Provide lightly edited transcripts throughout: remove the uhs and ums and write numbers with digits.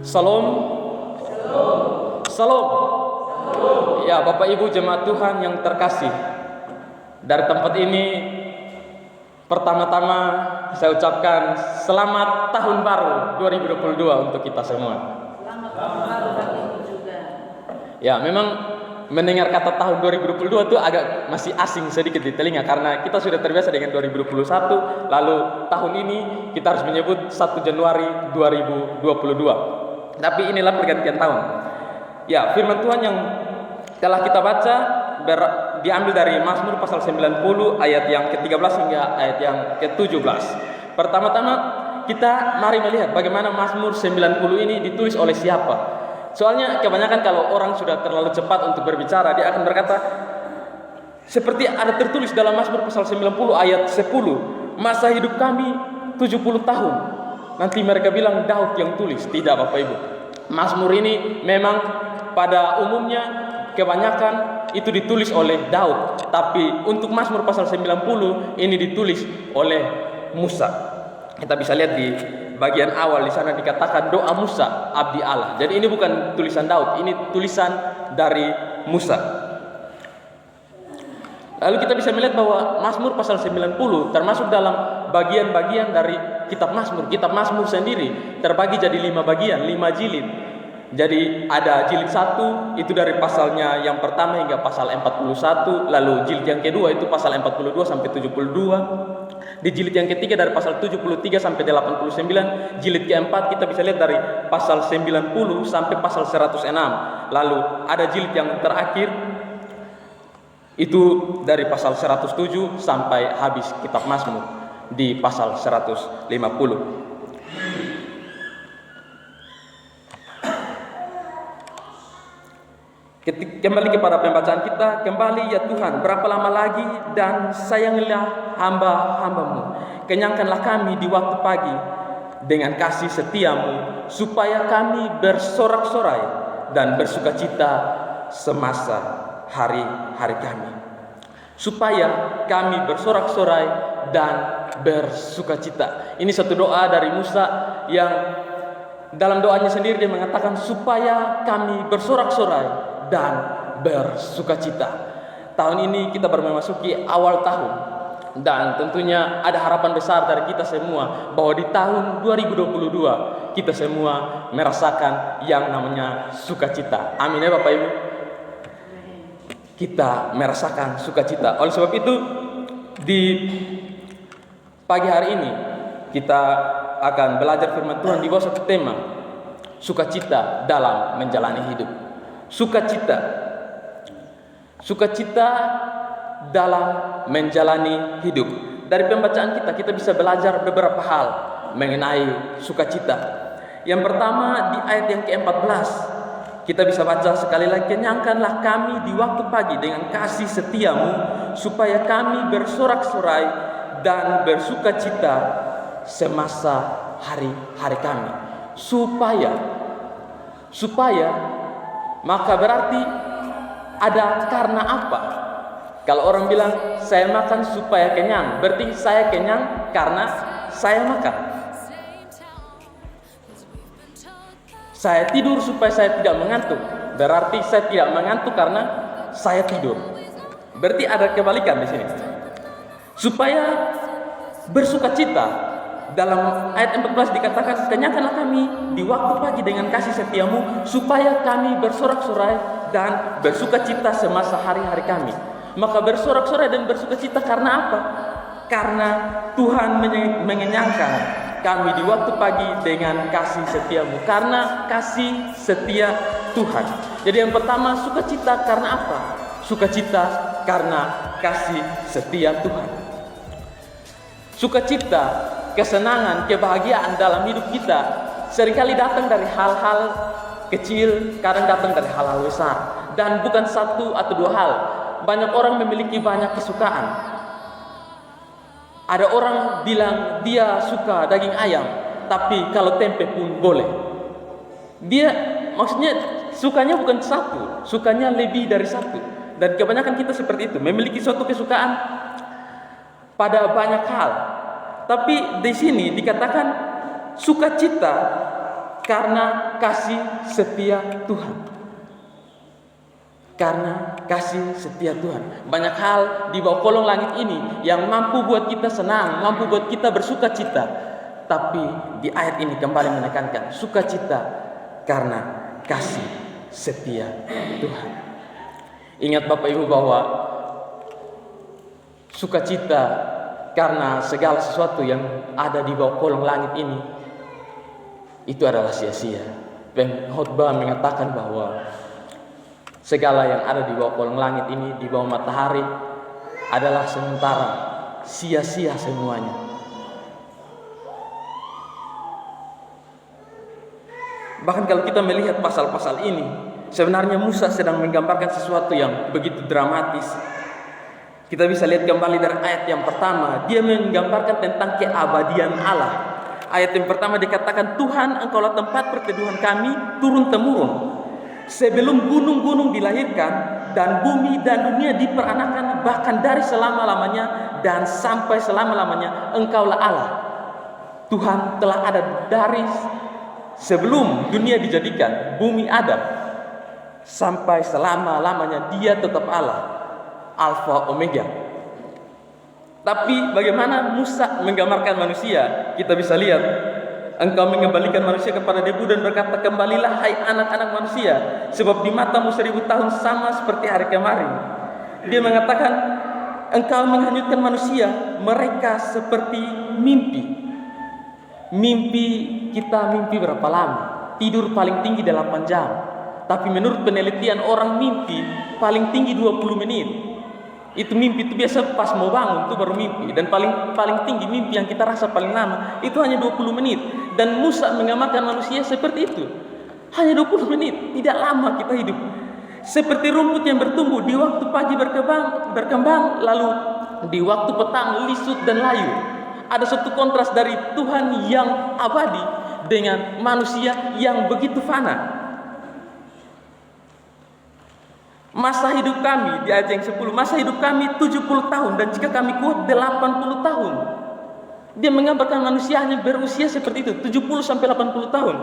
Salam. Salam. Ya, Bapak Ibu jemaat Tuhan yang terkasih, dari tempat ini pertama-tama saya ucapkan selamat tahun baru 2022 untuk kita semua. Selamat tahun baru bagi Ibu juga. Ya, memang mendengar kata tahun 2022 itu agak masih asing sedikit di telinga, karena kita sudah terbiasa dengan 2021, lalu tahun ini kita harus menyebut 1 Januari 2022. Tapi inilah pergantian tahun. Ya, firman Tuhan yang telah kita baca diambil dari Mazmur pasal 90 ayat yang ke-13 hingga ayat yang ke-17. Pertama-tama kita mari melihat bagaimana Mazmur 90 ini ditulis oleh siapa. Soalnya kebanyakan kalau orang sudah terlalu cepat untuk berbicara, dia akan berkata seperti ada tertulis dalam Mazmur pasal 90 ayat 10, masa hidup kami 70 tahun. Nanti mereka bilang Daud yang tulis. Tidak, Bapak Ibu. Mazmur ini memang pada umumnya kebanyakan itu ditulis oleh Daud, tapi untuk Mazmur pasal 90 ini ditulis oleh Musa. Kita bisa lihat di bagian awal di sana dikatakan doa Musa abdi Allah. Jadi ini bukan tulisan Daud, ini tulisan dari Musa. Lalu kita bisa melihat bahwa Mazmur pasal 90 termasuk dalam bagian-bagian dari kitab Mazmur. Kitab Mazmur sendiri terbagi jadi 5 bagian, 5 jilid. Jadi ada jilid 1 itu dari pasalnya yang pertama hingga pasal 41, lalu jilid yang kedua itu pasal 42 sampai 72. Di jilid yang ketiga dari pasal 73 sampai 89, jilid keempat kita bisa lihat dari pasal 90 sampai pasal 106. Lalu ada jilid yang terakhir itu dari pasal 107 sampai habis kitab Mazmur di pasal 150. Kembali kepada pembacaan kita. Kembali ya Tuhan, berapa lama lagi, dan sayangilah hamba-hambamu. Kenyangkanlah kami di waktu pagi dengan kasih setiamu, supaya kami bersorak-sorai dan bersukacita semasa hari-hari kami. Supaya kami bersorak-sorai dan bersukacita. Ini satu doa dari Musa yang dalam doanya sendiri dia mengatakan supaya kami bersorak-sorai dan bersukacita. Tahun ini kita baru memasuki awal tahun, dan tentunya ada harapan besar dari kita semua bahwa di tahun 2022 kita semua merasakan yang namanya sukacita. Amin ya Bapak Ibu. Kita merasakan sukacita. Oleh sebab itu di pagi hari ini kita akan belajar firman Tuhan di bawah satu tema, sukacita dalam menjalani hidup. Sukacita dalam menjalani hidup. Dari pembacaan kita bisa belajar beberapa hal mengenai sukacita. Yang pertama di ayat yang ke-14 kita bisa baca sekali lagi, kenyangkanlah kami di waktu pagi dengan kasih setiamu, supaya kami bersorak-sorai dan bersukacita semasa hari-hari kami. Supaya maka berarti ada karena apa? Kalau orang bilang saya makan supaya kenyang, berarti saya kenyang karena saya makan. Saya tidur supaya saya tidak mengantuk, berarti saya tidak mengantuk karena saya tidur. Berarti ada kebalikan di sini. Supaya bersukacita, dalam ayat 14 dikatakan kenyangkanlah kami di waktu pagi dengan kasih setiamu, supaya kami bersorak-sorai dan bersukacita semasa hari-hari kami. Maka bersorak-sorai dan bersukacita karena apa? Karena Tuhan mengenyangkan kami di waktu pagi dengan kasih setiamu, karena kasih setia Tuhan. Jadi yang pertama, sukacita karena apa? Sukacita karena kasih setia Tuhan. Sukacita, kesenangan, kebahagiaan dalam hidup kita seringkali datang dari hal-hal kecil, kadang datang dari hal-hal besar, dan bukan satu atau dua hal. Banyak orang memiliki banyak kesukaan. Ada orang bilang dia suka daging ayam, tapi kalau tempe pun boleh. Dia maksudnya sukanya bukan satu, sukanya lebih dari satu. Dan kebanyakan kita seperti itu, memiliki suatu kesukaan pada banyak hal. Tapi di sini dikatakan sukacita karena kasih setia Tuhan. Karena kasih setia Tuhan. Banyak hal di bawah kolong langit ini yang mampu buat kita senang, mampu buat kita bersuka cita. Tapi di ayat ini kembali menekankan sukacita karena kasih setia Tuhan. Ingat Bapak Ibu bahwa sukacita karena segala sesuatu yang ada di bawah kolong langit ini itu adalah sia-sia. Pengkhotbah mengatakan bahwa segala yang ada di bawah kolong langit ini, di bawah matahari adalah sementara, sia-sia semuanya. Bahkan kalau kita melihat pasal-pasal ini, sebenarnya Musa sedang menggambarkan sesuatu yang begitu dramatis. Kita bisa lihat kembali dari ayat yang pertama, dia menggambarkan tentang keabadian Allah. Ayat yang pertama dikatakan, Tuhan, Engkaulah tempat perteduhan kami turun-temurun. Sebelum gunung-gunung dilahirkan dan bumi dan dunia diperanakan, bahkan dari selama-lamanya dan sampai selama-lamanya, Engkaulah Allah. Tuhan telah ada dari sebelum dunia dijadikan, bumi ada, sampai selama-lamanya Dia tetap Allah, Alfa Omega. Tapi bagaimana Musa menggambarkan manusia? Kita bisa lihat, Engkau mengembalikan manusia kepada debu dan berkata, kembalilah hai anak-anak manusia, sebab di matamu 1000 tahun sama seperti hari kemarin. Dia mengatakan, Engkau menghanyutkan manusia, mereka seperti mimpi. Mimpi kita mimpi berapa lama? Tidur paling tinggi 8 jam. Tapi menurut penelitian orang mimpi paling tinggi 20 menit. Itu mimpi itu biasa pas mau bangun itu baru mimpi. Dan paling tinggi mimpi yang kita rasa paling lama itu hanya 20 menit. Dan Musa mengamalkan manusia seperti itu. Hanya 20 menit, tidak lama kita hidup. Seperti rumput yang bertumbuh di waktu pagi berkembang, lalu di waktu petang lisut dan layu. Ada satu kontras dari Tuhan yang abadi dengan manusia yang begitu fana. Masa hidup kami di ayat yang 10, masa hidup kami 70 tahun dan jika kami kuat 80 tahun. Dia menggambarkan manusia hanya berusia seperti itu, 70 sampai 80 tahun.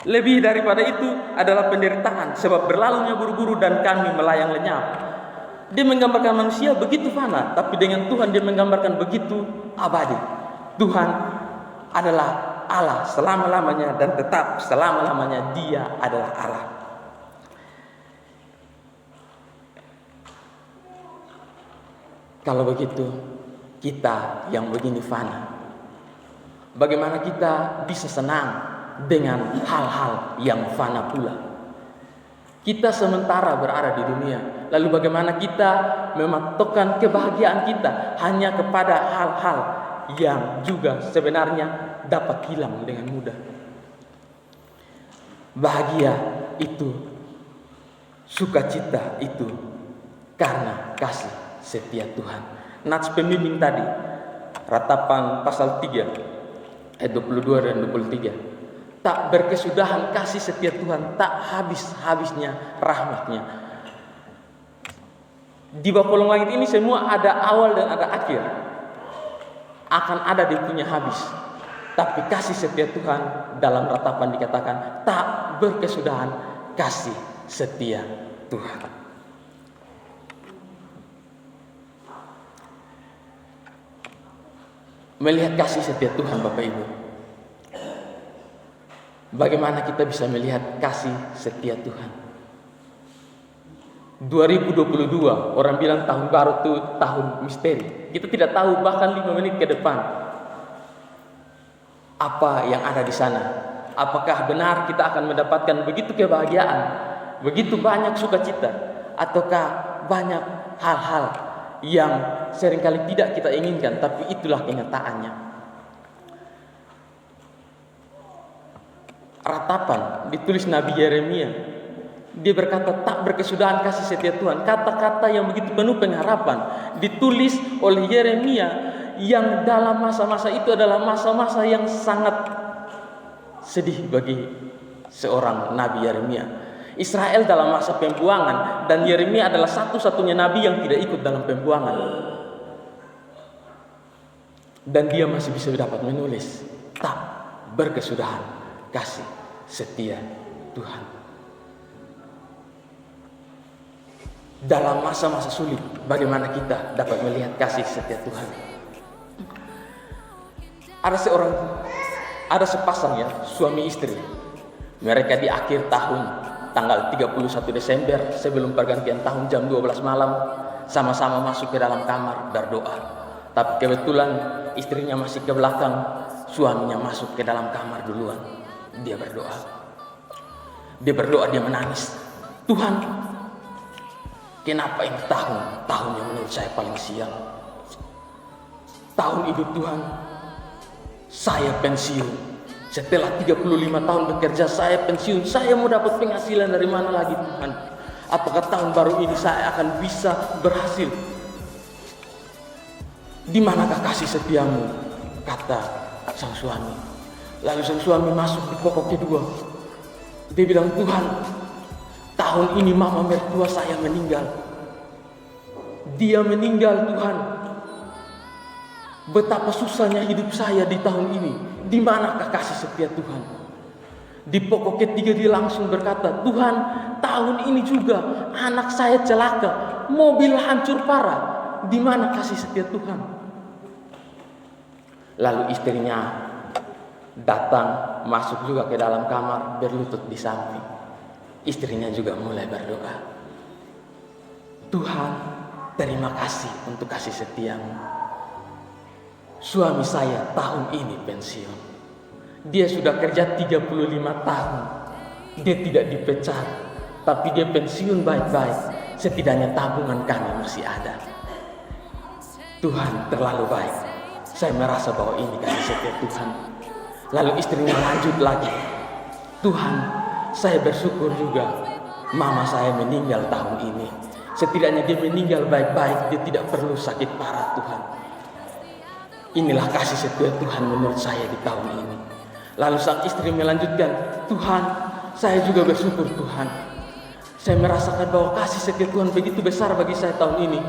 Lebih daripada itu adalah penderitaan sebab berlalunya buru-buru dan kami melayang lenyap. Dia menggambarkan manusia begitu fana, tapi dengan Tuhan dia menggambarkan begitu abadi. Tuhan adalah Allah selama-lamanya dan tetap selama-lamanya Dia adalah Allah. Kalau begitu, kita yang begini fana, bagaimana kita bisa senang dengan hal-hal yang fana pula? Kita sementara berada di dunia, lalu bagaimana kita mematokkan kebahagiaan kita hanya kepada hal-hal yang juga sebenarnya dapat hilang dengan mudah? Bahagia itu, sukacita itu karena kasih setia Tuhan. Nats pembimbing tadi, Ratapan pasal 3 ayat 22 dan 23. Tak berkesudahan kasih setia Tuhan, tak habis-habisnya rahmatnya. Di bawah kolong langit ini semua ada awal dan ada akhir. Akan ada dia punya habis. Tapi kasih setia Tuhan dalam ratapan dikatakan tak berkesudahan kasih setia Tuhan. Melihat kasih setia Tuhan Bapak Ibu, bagaimana kita bisa melihat kasih setia Tuhan? 2022 orang bilang tahun baru itu tahun misteri. Kita tidak tahu bahkan 5 menit ke depan apa yang ada di sana. Apakah benar kita akan mendapatkan begitu kebahagiaan, begitu banyak sukacita, ataukah banyak hal-hal yang seringkali tidak kita inginkan, tapi itulah kenyataannya. Ratapan ditulis Nabi Yeremia. Dia berkata tak berkesudahan kasih setia Tuhan. Kata-kata yang begitu penuh pengharapan ditulis oleh Yeremia yang dalam masa-masa itu adalah masa-masa yang sangat sedih bagi seorang Nabi Yeremia. Israel dalam masa pembuangan dan Yeremia adalah satu-satunya nabi yang tidak ikut dalam pembuangan. Dan dia masih bisa dapat menulis tak berkesudahan kasih setia Tuhan. Dalam masa-masa sulit, bagaimana kita dapat melihat kasih setia Tuhan? Ada sepasang ya, suami istri. Mereka di akhir tahun, tanggal 31 Desember sebelum pergantian tahun jam 12 malam, sama-sama masuk ke dalam kamar berdoa. Tapi kebetulan istrinya masih ke belakang, suaminya masuk ke dalam kamar duluan. Dia berdoa. Dia menangis. Tuhan, kenapa ini tahun yang menurut saya paling sial? Tahun itu Tuhan, saya pensiun. Setelah 35 tahun bekerja, saya pensiun. Saya mau dapat penghasilan dari mana lagi Tuhan? Apakah tahun baru ini saya akan bisa berhasil? Di manakah kasih setiamu? Kata sang suami. Lalu sang suami masuk di pokok kedua. Dia bilang, Tuhan, tahun ini mama mertua saya meninggal. Dia meninggal Tuhan. Betapa susahnya hidup saya di tahun ini. Di manakah kasih setia Tuhan? Di pokok ketiga dia langsung berkata, Tuhan, tahun ini juga anak saya celaka, mobil hancur parah. Di mana kasih setia Tuhan? Lalu istrinya datang, masuk juga ke dalam kamar, berlutut di samping. Istrinya juga mulai berdoa. Tuhan, terima kasih untuk kasih setiamu. Suami saya tahun ini pensiun. Dia sudah kerja 35 tahun. Dia tidak dipecat, tapi dia pensiun baik-baik. Setidaknya tabungan kami masih ada. Tuhan terlalu baik. Saya merasa bahwa ini kasih setia Tuhan. Lalu istrinya lanjut lagi. Tuhan, saya bersyukur juga mama saya meninggal tahun ini. Setidaknya dia meninggal baik-baik. Dia tidak perlu sakit parah Tuhan. Inilah kasih setia Tuhan menurut saya di tahun ini. Lalu sang istri melanjutkan, Tuhan, saya juga bersyukur Tuhan. Saya merasakan bahwa kasih setia Tuhan begitu besar bagi saya tahun ini.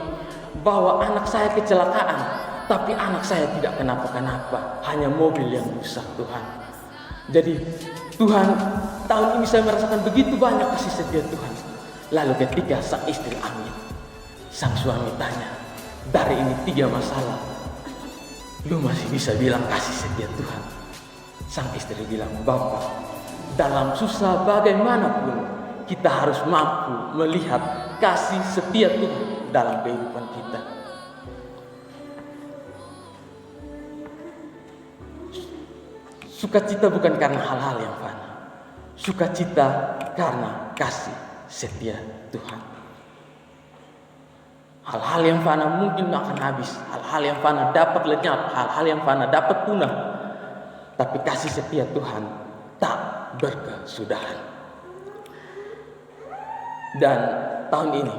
Bahwa anak saya kecelakaan, tapi anak saya tidak kenapa-kenapa. Hanya mobil yang rusak Tuhan. Jadi Tuhan, tahun ini saya merasakan begitu banyak kasih setia Tuhan. Lalu ketika sang istri amin, sang suami tanya, dari ini 3 masalah, lu masih bisa bilang kasih setia Tuhan? Sang istri bilang, Bapak, dalam susah bagaimanapun kita harus mampu melihat kasih setia Tuhan dalam kehidupan kita. Sukacita bukan karena hal-hal yang fana. Sukacita karena kasih setia Tuhan. Hal-hal yang fana mungkin akan habis. Hal-hal yang fana dapat lenyap. Hal-hal yang fana dapat punah. Tapi kasih setia Tuhan tak berkesudahan. Dan tahun ini,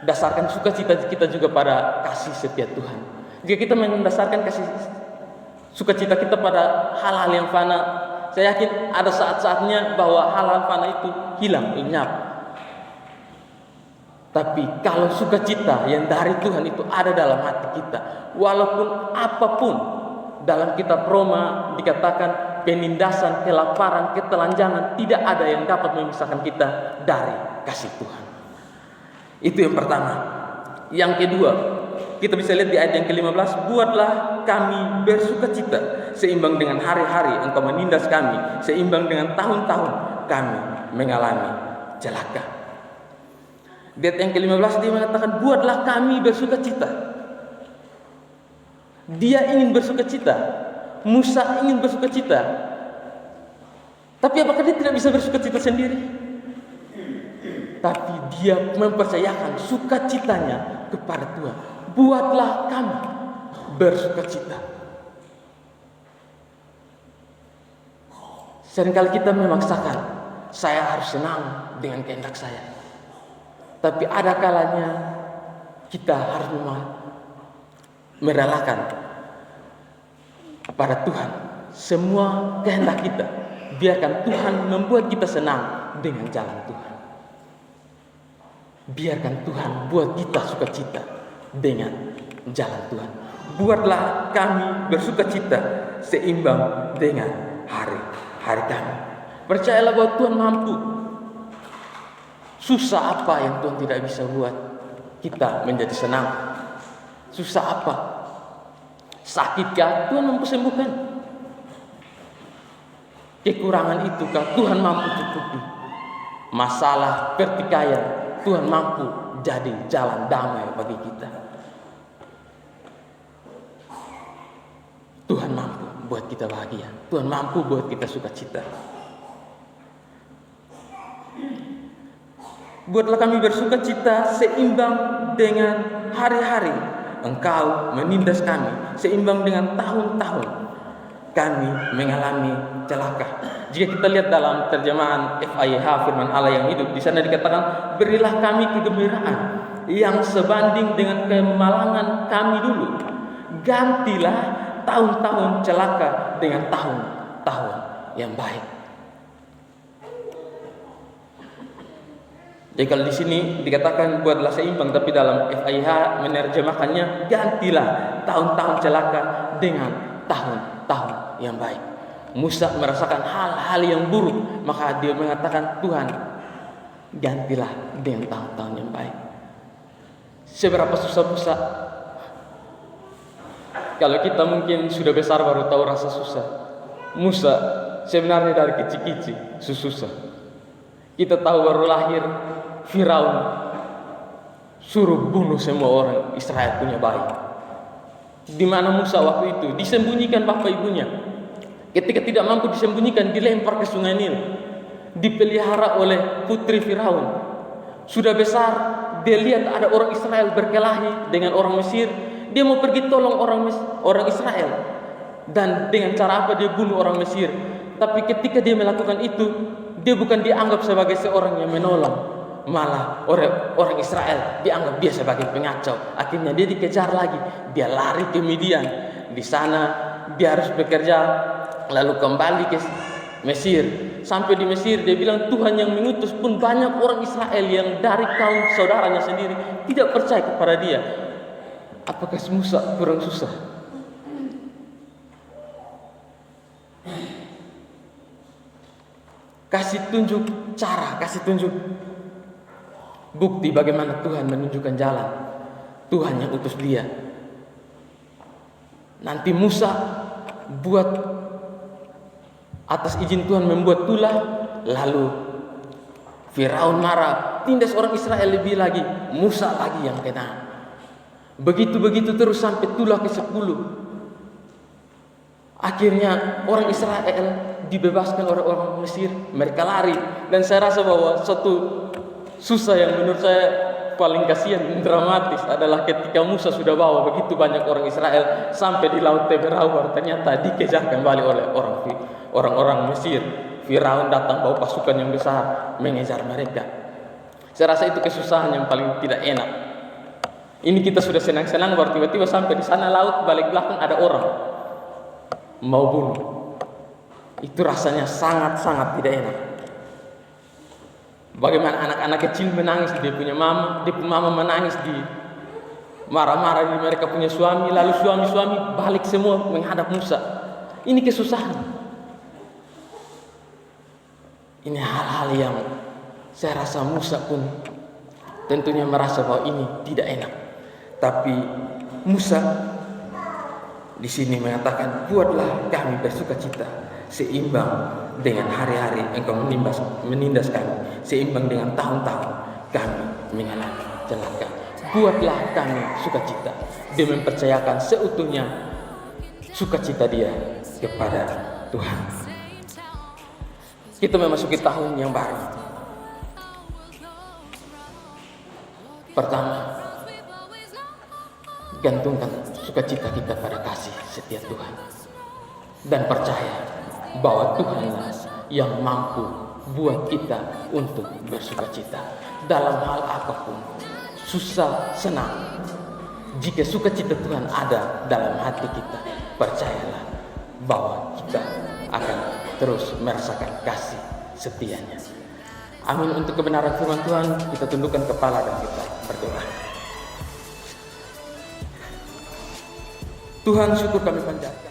dasarkan sukacita kita juga pada kasih setia Tuhan. Jika kita mendasarkan kasih sukacita kita pada hal-hal yang fana, saya yakin ada saat-saatnya bahwa hal-hal fana itu hilang, lenyap. Tapi kalau sukacita yang dari Tuhan itu ada dalam hati kita, walaupun apapun, dalam kitab Roma dikatakan penindasan, kelaparan, ketelanjangan, tidak ada yang dapat memisahkan kita dari kasih Tuhan. Itu yang pertama. Yang kedua, kita bisa lihat di ayat yang ke-15, buatlah kami bersukacita seimbang dengan hari-hari engkau menindas kami, seimbang dengan tahun-tahun kami mengalami celaka. Di ayat yang ke-15 dia mengatakan, buatlah kami bersukacita. Dia ingin bersukacita. Musa ingin bersukacita. Tapi apakah dia tidak bisa bersukacita sendiri? Tapi dia mempercayakan sukacitanya kepada Tuhan. Buatlah kami bersukacita. Seringkali kita memaksakan, saya harus senang dengan kehendak saya. Tapi ada kalanya kita harus merelakan kepada Tuhan semua kehendak kita. Biarkan Tuhan membuat kita senang dengan jalan Tuhan. Biarkan Tuhan buat kita sukacita dengan jalan Tuhan. Buatlah kami bersukacita seimbang dengan hari kami. Percayalah bahwa Tuhan mampu. Susah apa yang Tuhan tidak bisa buat kita menjadi senang? Susah apa? Sakitkah? Tuhan mampu sembuhkan. Kekurangan itu kah? Tuhan mampu cukupi. Masalah pertikaian, Tuhan mampu jadi jalan damai bagi kita. Tuhan mampu buat kita bahagia. Tuhan mampu buat kita sukacita. Buatlah kami bersukacita seimbang dengan hari-hari Engkau menindas kami, seimbang dengan tahun-tahun kami mengalami celaka. Jika kita lihat dalam terjemahan FIH firman Allah yang hidup, di sana dikatakan, berilah kami kegembiraan yang sebanding dengan kemalangan kami dulu. Gantilah tahun-tahun celaka dengan tahun-tahun yang baik. Jadi kalau di sini dikatakan buatlah seimbang, tapi dalam FIH menerjemahkannya gantilah tahun-tahun celaka dengan tahun-tahun yang baik. Musa merasakan hal-hal yang buruk, maka dia mengatakan, Tuhan, gantilah dengan tahun-tahun yang baik. Seberapa susah Musa? Kalau kita mungkin sudah besar baru tahu rasa susah. Musa sebenarnya dari kecil-kecil susah. Kita tahu baru lahir, Firaun suruh bunuh semua orang Israel punya bayi. Di mana Musa waktu itu? Disembunyikan bapak ibunya. Ketika tidak mampu disembunyikan, dilempar ke sungai Nil. Dipelihara oleh putri Firaun. Sudah besar, dia lihat ada orang Israel berkelahi dengan orang Mesir. Dia mau pergi tolong orang Israel. Dan dengan cara apa dia bunuh orang Mesir? Tapi ketika dia melakukan itu, dia bukan dianggap sebagai seorang yang menolong. Malah orang Israel dianggap dia sebagai pengacau. Akhirnya dia dikejar lagi. Dia lari ke Midian. Di sana dia harus bekerja, lalu kembali ke Mesir. Sampai di Mesir dia bilang, Tuhan yang mengutus pun banyak orang Israel yang dari kaum saudaranya sendiri tidak percaya kepada dia. Apakah Musa kurang susah? Kasih tunjuk cara, kasih tunjuk bukti bagaimana Tuhan menunjukkan jalan. Tuhan yang utus dia. Nanti Musa buat atas izin Tuhan membuat tulah, lalu Firaun marah, tindas orang Israel lebih lagi, Musa lagi yang kena. Begitu terus sampai tulah ke-10. Akhirnya orang Israel dibebaskan oleh orang Mesir. Mereka lari. Dan saya rasa bahwa satu susah yang menurut saya paling kasihan dan dramatis adalah ketika Musa sudah bawa begitu banyak orang Israel sampai di Laut Teberauar, ternyata dikejar kembali oleh orang-orang Mesir. Firaun datang bawa pasukan yang besar mengejar mereka. Saya rasa itu kesusahan yang paling tidak enak. Ini kita sudah senang-senang, baru tiba-tiba sampai di sana laut, balik belakang ada orang mau bunuh. Itu rasanya sangat-sangat tidak enak. Bagaimana anak-anak kecil menangis, dia punya mama menangis, di marah-marah di mereka punya suami, lalu suami-suami balik semua menghadap Musa. Ini kesusahan. Ini hal-hal yang saya rasa Musa pun tentunya merasa bahwa ini tidak enak. Tapi Musa di sini mengatakan, buatlah kami bersukacita seimbang dengan hari-hari engkau menindas kami, seimbang dengan tahun-tahun kami mengalami celaka. Buatlah kami sukacita. Dia mempercayakan seutuhnya sukacita dia kepada Tuhan. Kita memasuki tahun yang baru. Pertama, gantungkan sukacita kita pada kasih setia Tuhan. Dan percaya bahwa Tuhanlah yang mampu buat kita untuk bersukacita dalam hal apapun, susah, senang. Jika sukacita Tuhan ada dalam hati kita, percayalah bahwa kita akan terus merasakan kasih setianya. Amin. Untuk kebenaran firman Tuhan, kita tundukkan kepala dan kita berdoa. Tuhan, syukur kami panjatkan.